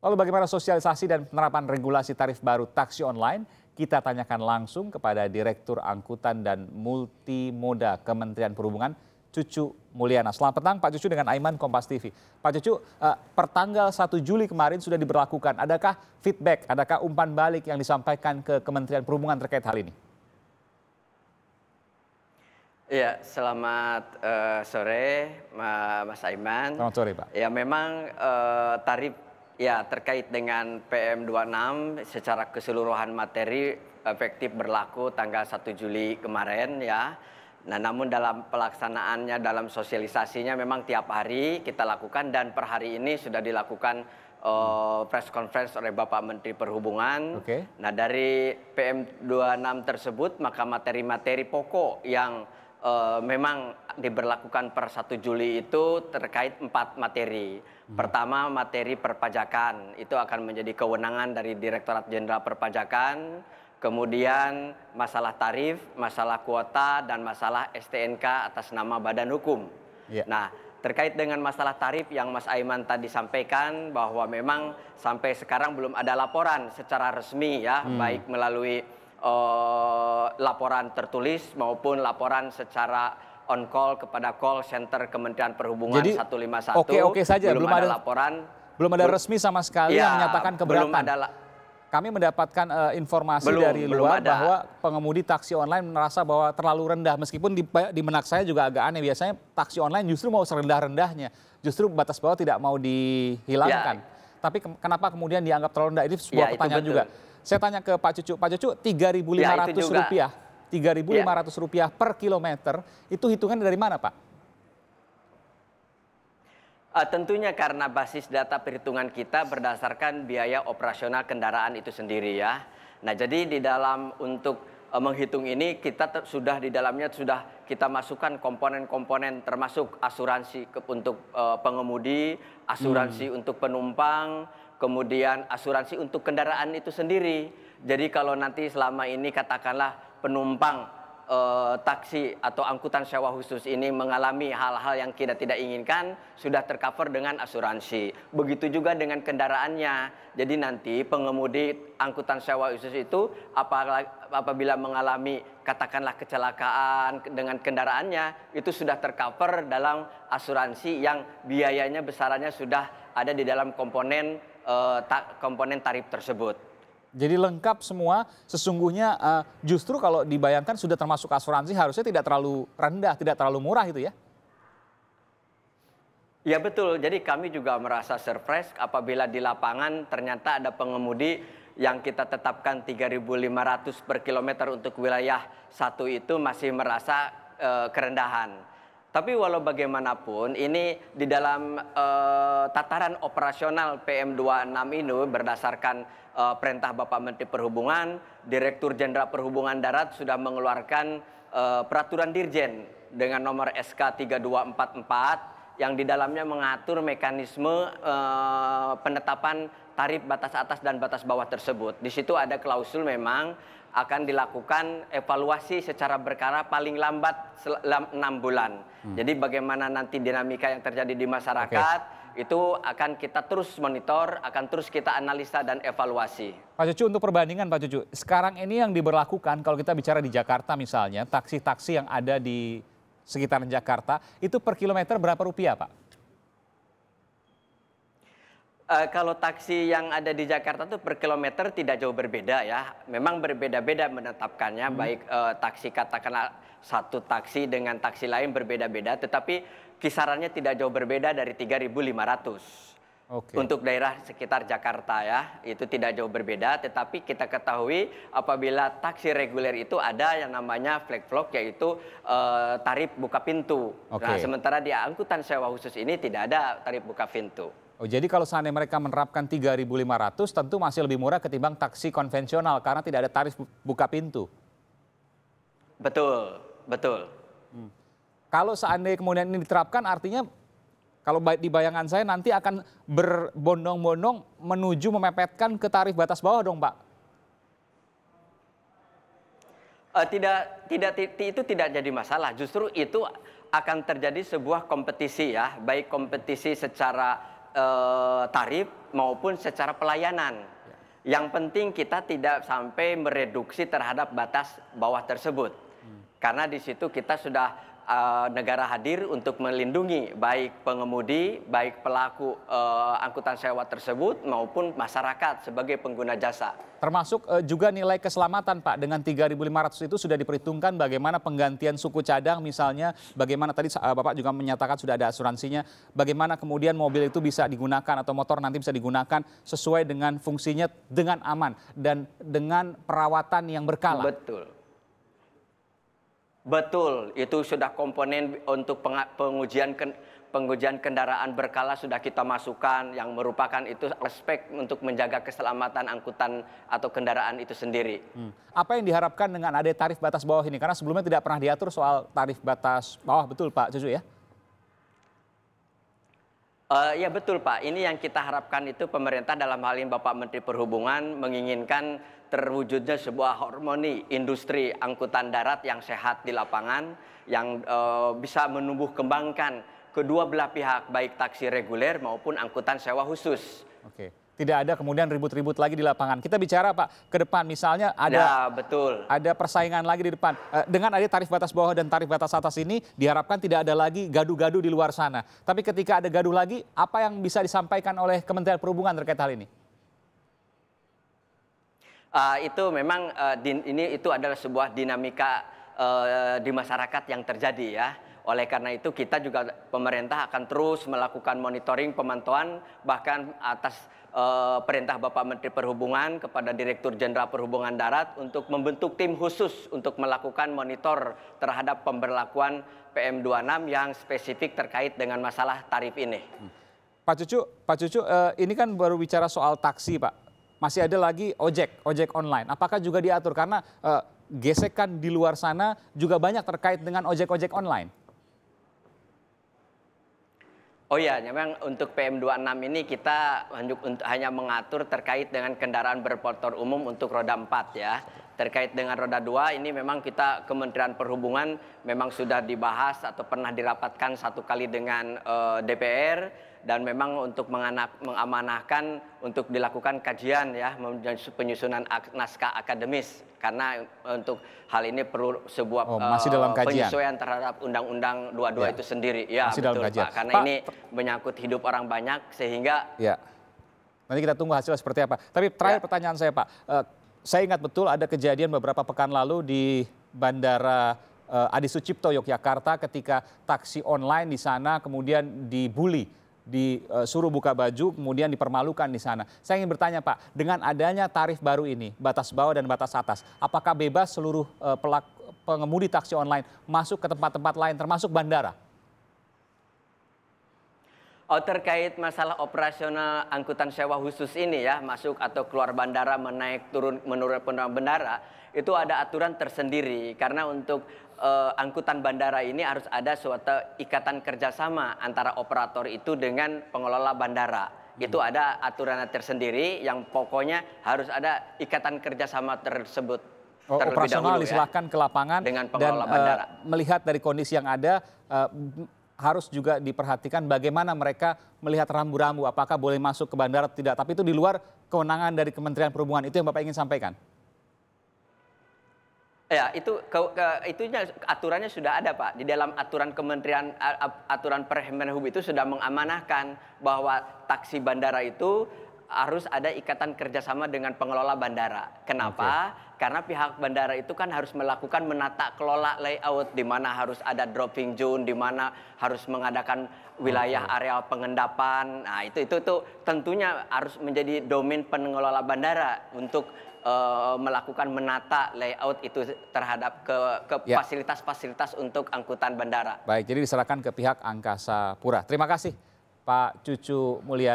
Lalu bagaimana sosialisasi dan penerapan regulasi tarif baru taksi online? Kita tanyakan langsung kepada Direktur Angkutan dan Multimoda Kementerian Perhubungan, Cucu Mulyana. Selamat petang Pak Cucu dengan Aiman, Kompas TV. Pak Cucu, pertanggal 1 Juli kemarin sudah diberlakukan. Adakah feedback, adakah umpan balik yang disampaikan ke Kementerian Perhubungan terkait hal ini? Iya, selamat sore Mas Aiman. Selamat sore Pak. Ya memang tarif ya terkait dengan PM26 secara keseluruhan materi efektif berlaku tanggal 1 Juli kemarin ya. Nah, namun dalam pelaksanaannya, dalam sosialisasinya memang tiap hari kita lakukan dan per hari ini sudah dilakukan press conference oleh Bapak Menteri Perhubungan. Nah, dari PM26 tersebut maka materi-materi pokok yang memang diberlakukan per 1 Juli itu terkait 4 materi. Pertama, materi perpajakan. Itu akan menjadi kewenangan dari Direktorat Jenderal Perpajakan. Kemudian masalah tarif, masalah kuota, dan masalah STNK atas nama badan hukum. Nah, terkait dengan masalah tarif yang Mas Aiman tadi sampaikan bahwa memang sampai sekarang belum ada laporan secara resmi ya, baik melalui laporan tertulis maupun laporan secara on call kepada call center Kementerian Perhubungan. Jadi, 151. Oke saja, belum ada laporan. Belum ada resmi sama sekali yang menyatakan keberatan. Kami mendapatkan informasi dari luar bahwa pengemudi taksi online merasa bahwa terlalu rendah. Meskipun di benak saya juga agak aneh. Biasanya taksi online justru mau serendah-rendahnya. Justru batas bawah tidak mau dihilangkan. Tapi kenapa kemudian dianggap terlalu rendah? Ini sebuah pertanyaan juga. Saya tanya ke Pak Cucu. Pak Cucu, Rp3.500. Rp3.500 per kilometer. Itu hitungan dari mana Pak? Tentunya karena basis data perhitungan kita berdasarkan biaya operasional kendaraan itu sendiri ya. Nah, jadi di dalam untuk menghitung ini kita sudah di dalamnya sudah kita masukkan komponen-komponen termasuk asuransi untuk pengemudi, asuransi untuk penumpang, kemudian asuransi untuk kendaraan itu sendiri. Jadi kalau nanti selama ini katakanlah penumpang taksi atau angkutan sewa khusus ini mengalami hal-hal yang kita tidak inginkan, sudah tercover dengan asuransi. Begitu juga dengan kendaraannya. Jadi nanti pengemudi angkutan sewa khusus itu apabila mengalami katakanlah kecelakaan dengan kendaraannya, itu sudah tercover dalam asuransi yang biayanya besarannya sudah ada di dalam komponen tarif tersebut. Jadi lengkap semua, sesungguhnya justru kalau dibayangkan sudah termasuk asuransi harusnya tidak terlalu rendah, tidak terlalu murah itu ya? Ya betul, jadi kami juga merasa surprise apabila di lapangan ternyata ada pengemudi yang kita tetapkan 3.500 per kilometer untuk wilayah 1 itu masih merasa kerendahan. Tapi walau bagaimanapun ini di dalam tataran operasional PM26 ini berdasarkan perintah Bapak Menteri Perhubungan, Direktur Jenderal Perhubungan Darat sudah mengeluarkan peraturan Dirjen dengan nomor SK 3244 yang di dalamnya mengatur mekanisme penetapan tarif batas atas dan batas bawah tersebut. Di situ ada klausul memang akan dilakukan evaluasi secara berkala paling lambat 6 bulan. Jadi bagaimana nanti dinamika yang terjadi di masyarakat itu akan kita terus monitor, akan terus kita analisa dan evaluasi. Pak Cucu, untuk perbandingan Pak Cucu, sekarang ini yang diberlakukan kalau kita bicara di Jakarta misalnya, taksi-taksi yang ada di sekitaran Jakarta, itu per kilometer berapa rupiah Pak? Kalau taksi yang ada di Jakarta itu per kilometer tidak jauh berbeda ya. Memang berbeda-beda menetapkannya, baik taksi katakanlah satu taksi dengan taksi lain berbeda-beda, tetapi kisarannya tidak jauh berbeda dari 3.500. Untuk daerah sekitar Jakarta ya, itu tidak jauh berbeda, tetapi kita ketahui apabila taksi reguler itu ada yang namanya flag flog, yaitu tarif buka pintu. Nah, sementara di angkutan sewa khusus ini tidak ada tarif buka pintu. Oh, jadi kalau seandainya mereka menerapkan 3.500 tentu masih lebih murah ketimbang taksi konvensional karena tidak ada tarif buka pintu. Betul, betul. Kalau seandainya kemudian ini diterapkan artinya kalau di bayangan saya nanti akan berbondong-bondong menuju memepetkan ke tarif batas bawah dong Pak? Itu tidak jadi masalah. Justru itu akan terjadi sebuah kompetisi ya, baik kompetisi secara tarif maupun secara pelayanan. Yang penting kita tidak sampai mereduksi terhadap batas bawah tersebut. Karena di situ kita sudah negara hadir untuk melindungi baik pengemudi, baik pelaku angkutan sewa tersebut maupun masyarakat sebagai pengguna jasa. Termasuk juga nilai keselamatan Pak, dengan 3.500 itu sudah diperhitungkan bagaimana penggantian suku cadang misalnya, bagaimana tadi Bapak juga menyatakan sudah ada asuransinya, bagaimana kemudian mobil itu bisa digunakan atau motor nanti bisa digunakan sesuai dengan fungsinya dengan aman dan dengan perawatan yang berkala. Betul. Betul, itu sudah komponen untuk pengujian kendaraan berkala sudah kita masukkan yang merupakan itu aspek untuk menjaga keselamatan angkutan atau kendaraan itu sendiri. Apa yang diharapkan dengan ada tarif batas bawah ini? Karena sebelumnya tidak pernah diatur soal tarif batas bawah, betul Pak Cucu ya? Ya betul Pak, ini yang kita harapkan itu pemerintah dalam hal ini Bapak Menteri Perhubungan menginginkan terwujudnya sebuah harmoni industri angkutan darat yang sehat di lapangan, yang bisa menumbuh kembangkan kedua belah pihak, baik taksi reguler maupun angkutan sewa khusus. Oke. Tidak ada kemudian ribut-ribut lagi di lapangan. Kita bicara Pak ke depan, misalnya ada, betul, ada persaingan lagi di depan. Dengan ada tarif batas bawah dan tarif batas atas ini diharapkan tidak ada lagi gaduh-gaduh di luar sana. Tapi ketika ada gaduh lagi, apa yang bisa disampaikan oleh Kementerian Perhubungan terkait hal ini? Itu memang itu adalah sebuah dinamika di masyarakat yang terjadi ya. Oleh karena itu kita juga pemerintah akan terus melakukan monitoring, pemantauan, bahkan atas perintah Bapak Menteri Perhubungan kepada Direktur Jenderal Perhubungan Darat untuk membentuk tim khusus untuk melakukan monitor terhadap pemberlakuan PM26 yang spesifik terkait dengan masalah tarif ini. Pak Cucu, ini kan baru bicara soal taksi Pak. Masih ada lagi ojek online. Apakah juga diatur? Karena gesekan di luar sana juga banyak terkait dengan ojek online. Oh ya, memang untuk PM26 ini kita hanya mengatur terkait dengan kendaraan bermotor umum untuk roda 4 ya. Terkait dengan roda 2 ini memang kita Kementerian Perhubungan memang sudah dibahas atau pernah dirapatkan satu kali dengan DPR. Dan memang untuk mengamanahkan untuk dilakukan kajian ya, penyusunan naskah akademis. Karena untuk hal ini perlu sebuah penyesuaian terhadap Undang-Undang 22 itu sendiri. Ya betul Pak, karena ini menyangkut hidup orang banyak sehingga... Ya. Nanti kita tunggu hasilnya seperti apa. Tapi terakhir pertanyaan saya Pak, saya ingat betul ada kejadian beberapa pekan lalu di Bandara Adi Sucipto Yogyakarta ketika taksi online di sana kemudian dibully, disuruh buka baju, kemudian dipermalukan di sana. Saya ingin bertanya Pak, dengan adanya tarif baru ini, batas bawah dan batas atas, apakah bebas seluruh pengemudi taksi online masuk ke tempat-tempat lain, termasuk bandara? Terkait masalah operasional angkutan sewa khusus ini ya, masuk atau keluar bandara, menaik turun menurut bandara, itu ada aturan tersendiri. Karena untuk angkutan bandara ini harus ada suatu ikatan kerjasama antara operator itu dengan pengelola bandara. Itu ada aturan tersendiri yang pokoknya harus ada ikatan kerjasama tersebut. Operasional diserahkan ke lapangan dengan pengelola bandara. Melihat dari kondisi yang ada, harus juga diperhatikan bagaimana mereka melihat rambu-rambu, apakah boleh masuk ke bandara atau tidak. Tapi itu di luar kewenangan dari Kementerian Perhubungan. Itu yang Bapak ingin sampaikan? Ya, itunya aturannya sudah ada Pak. Di dalam aturan Kementerian, aturan Permenhub itu sudah mengamanahkan bahwa taksi bandara itu harus ada ikatan kerjasama dengan pengelola bandara. Kenapa? Karena pihak bandara itu kan harus melakukan menata kelola layout, di mana harus ada dropping zone, di mana harus mengadakan wilayah area pengendapan. Nah itu tentunya harus menjadi domain pengelola bandara untuk melakukan menata layout itu terhadap ke fasilitas-fasilitas untuk angkutan bandara. Baik, jadi diserahkan ke pihak Angkasa Pura. Terima kasih Pak Cucu Mulyana.